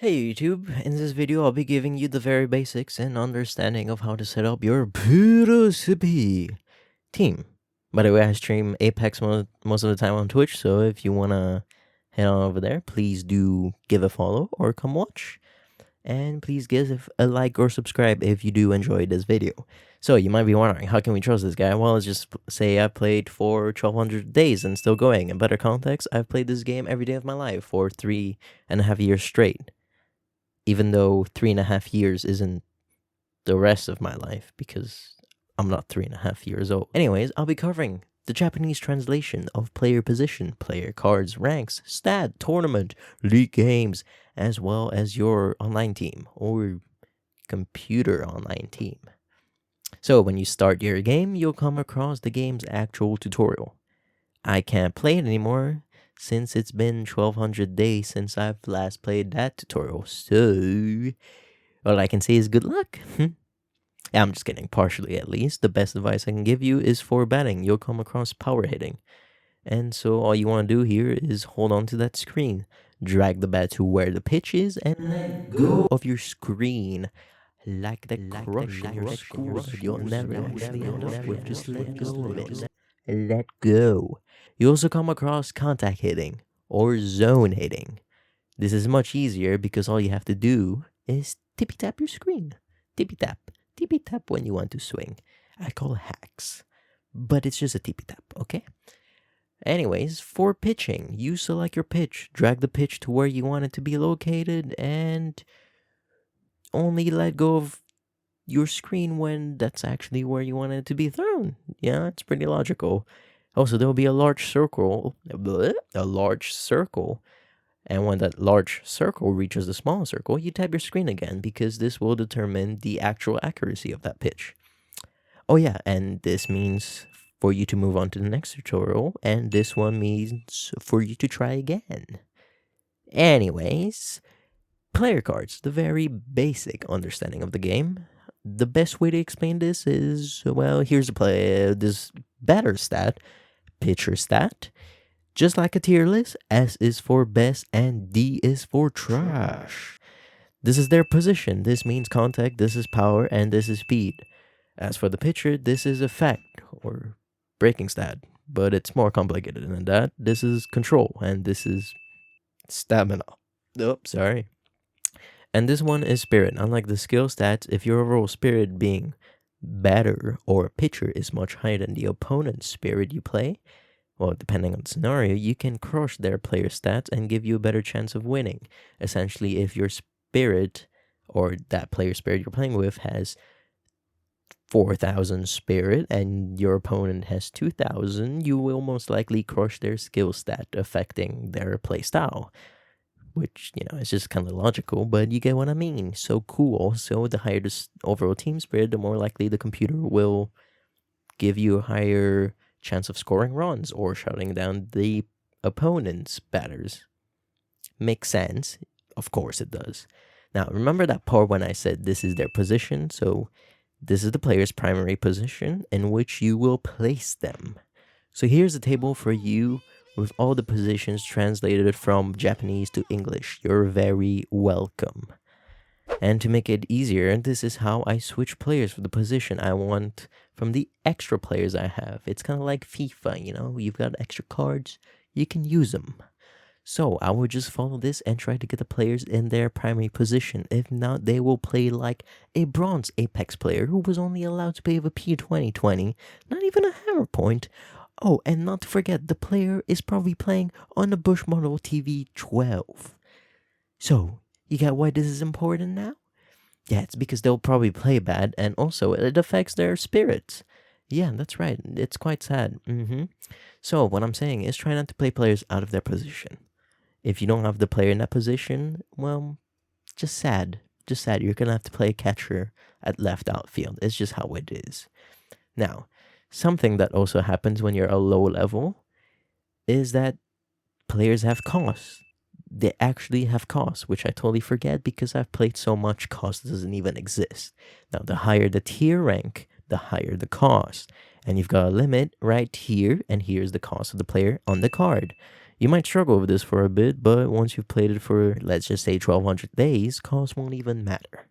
Hey YouTube, in this video I'll be giving you the very basics and understanding of how to set up your pros team. By the way, I stream Apex most of the time on Twitch, so if you wanna head on over there, please do give a follow or come watch. And please give a like or subscribe if you do enjoy this video. So you might be wondering, how can we trust this guy? Well, let's just say I've played for 1200 days and still going. In better context, I've played this game every day of my life for 3.5 years straight. Even though 3.5 years isn't the rest of my life because I'm not 3.5 years old. Anyways, I'll be covering the Japanese translation of player position, player cards, ranks, stat, tournament, league games, as well as your online team or computer online team. So when you start your game, you'll come across the game's actual tutorial. I can't play it anymore since it's been 1200 days since I've last played that tutorial. So all I can say is good luck. Yeah, I'm just kidding, partially at least. The best advice I can give you is for batting. You'll come across power hitting. And so all you want to do here is hold on to that screen. Drag the bat to where the pitch is and let go of your screen. Like the crush in your school that you'll never actually end up with. Just let go of it. Let go. You also come across contact hitting or zone hitting. This is much easier because all you have to do is tippy tap your screen. Tippy tap when you want to swing. I call it hacks, but it's just a tippy tap, okay? Anyways, for pitching, you select your pitch, drag the pitch to where you want it to be located, and only let go of your screen when that's actually where you want it to be thrown. Yeah, it's pretty logical. Also, there will be a large circle, and when that large circle reaches the small circle, you tap your screen again because this will determine the actual accuracy of that pitch. Oh yeah, and this means for you to move on to the next tutorial, and this one means for you to try again. Anyways, player cards, the very basic understanding of the game. The best way to explain this is, well, here's this batter stat, pitcher stat. Just like a tier list, S is for best and D is for trash. This is their position. This means contact, this is power, and this is speed. As for the pitcher, this is effect or breaking stat, but it's more complicated than that. This is control, and this is stamina. Sorry. And this one is spirit. Unlike the skill stats, if your overall spirit being batter or pitcher is much higher than the opponent's spirit you play, well, depending on the scenario, you can crush their player stats and give you a better chance of winning. Essentially, if your spirit or that player spirit you're playing with has 4,000 spirit and your opponent has 2,000, you will most likely crush their skill stat, affecting their play style. Which, is just kind of logical, but you get what I mean. So cool. So the higher the overall team spirit, the more likely the computer will give you a higher chance of scoring runs or shutting down the opponent's batters. Makes sense? Of course it does. Now, remember that part when I said this is their position? So this is the player's primary position in which you will place them. So here's a table for you with all the positions translated from Japanese to English. You're very welcome. And to make it easier, this is how I switch players for the position I want from the extra players I have. It's kind of like FIFA, you've got extra cards, you can use them. So I would just follow this and try to get the players in their primary position. If not, they will play like a bronze Apex player who was only allowed to play with a P2020, not even a hammer point. Oh, and not to forget, the player is probably playing on the Bush Model TV12. So, you get why this is important now? Yeah, it's because they'll probably play bad, and also it affects their spirits. Yeah, that's right. It's quite sad. So, what I'm saying is try not to play players out of their position. If you don't have the player in that position, well, just sad. Just sad. You're going to have to play catcher at left outfield. It's just how it is. Now, something that also happens when you're a low level is that players have costs. They actually have costs, which I totally forget because I've played so much, cost doesn't even exist. Now, the higher the tier rank, the higher the cost. And you've got a limit right here, and here's the cost of the player on the card. You might struggle with this for a bit, but once you've played it for, let's just say, 1200 days, cost won't even matter.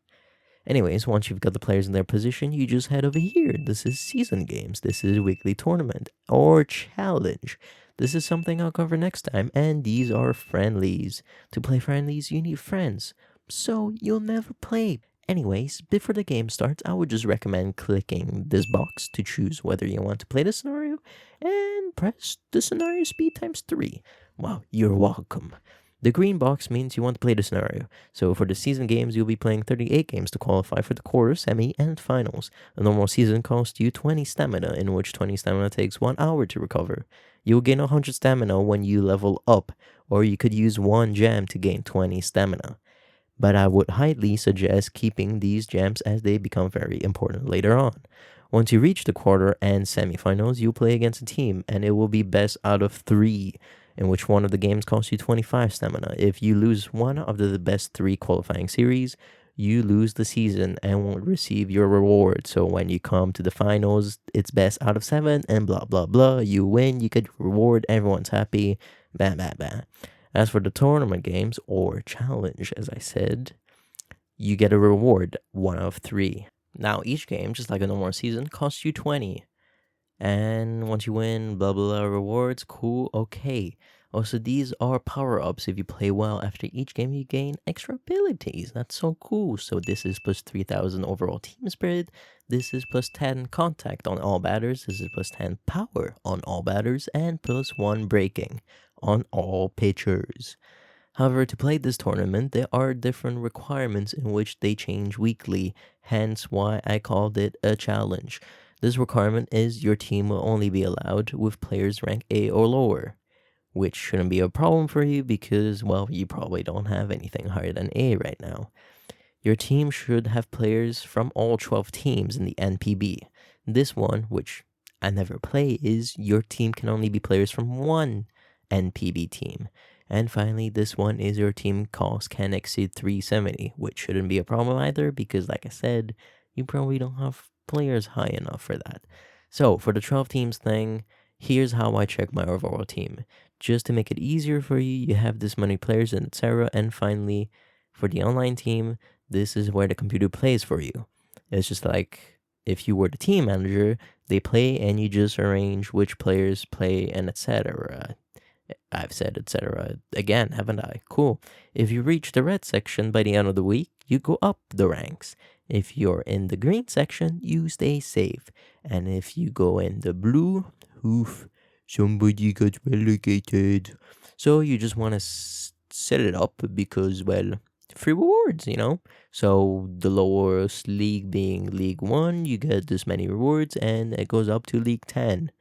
Anyways, once you've got the players in their position, you just head over here. This is season games. This is weekly tournament or challenge. This is something I'll cover next time, and these are friendlies. To play friendlies, you need friends, so you'll never play. Anyways, before the game starts, I would just recommend clicking this box to choose whether you want to play the scenario and press the scenario speed times 3. Wow, you're welcome. The green box means you want to play the scenario. So for the season games, you'll be playing 38 games to qualify for the quarter, semi, and finals. A normal season costs you 20 stamina, in which 20 stamina takes 1 hour to recover. You'll gain 100 stamina when you level up, or you could use 1 gem to gain 20 stamina. But I would highly suggest keeping these gems as they become very important later on. Once you reach the quarter and semifinals, you'll play against a team, and it will be best out of 3, in which one of the games costs you 25 stamina. If you lose one of the best 3 qualifying series, you lose the season and won't receive your reward. So when you come to the finals, it's best out of 7 and blah blah blah. You win, you get your reward, everyone's happy. Bam bam bam. As for the tournament games or challenge, as I said, you get a reward 1 of 3. Now each game, just like a normal season, costs you 20. And once you win, blah blah rewards, cool, okay. Also, these are power-ups. If you play well after each game, you gain extra abilities. That's so cool. So this is plus 3000 overall team spirit. This is plus 10 contact on all batters. This is plus 10 power on all batters. And plus 1 breaking on all pitchers. However, to play this tournament, there are different requirements in which they change weekly, hence why I called it a challenge. This requirement is your team will only be allowed with players rank A or lower, which shouldn't be a problem for you because, well, you probably don't have anything higher than A right now. Your team should have players from all 12 teams in the NPB. This one, which I never play, is your team can only be players from one NPB team. And finally, this one is your team cost can exceed 370, which shouldn't be a problem either because, like I said, you probably don't have players high enough for that. So, for the 12 teams thing, here's how I check my overall team. Just to make it easier for you, you have this many players and etc. And finally, for the online team, this is where the computer plays for you. It's just like if you were the team manager, they play and you just arrange which players play and etc. I've said etc. again, haven't I? Cool. If you reach the red section by the end of the week, you go up the ranks. If you're in the green section, you stay safe. And if you go in the blue, oof, somebody got relegated. So you just want to set it up because, well, free rewards, you know? So the lowest league being League 1, you get this many rewards, and it goes up to League 10.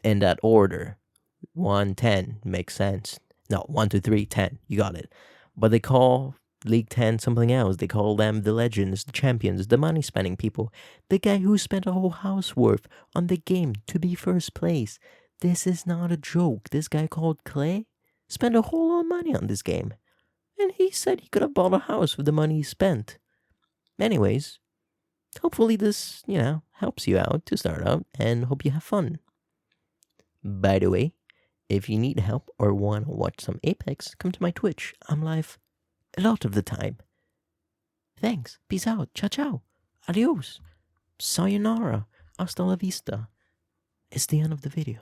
In that order. 1, 10, makes sense. No, 1, 2, 3, 10, you got it. But they call League 10 something else. They call them the legends, the champions, the money spending people. The guy who spent a whole house worth on the game to be first place. This is not a joke. This guy called Clay spent a whole lot of money on this game. And he said he could have bought a house with the money he spent. Anyways, hopefully this, helps you out to start out and hope you have fun. By the way, if you need help or want to watch some Apex, come to my Twitch. I'm live a lot of the time. Thanks. Peace out. Ciao, ciao. Adios. Sayonara. Hasta la vista. It's the end of the video.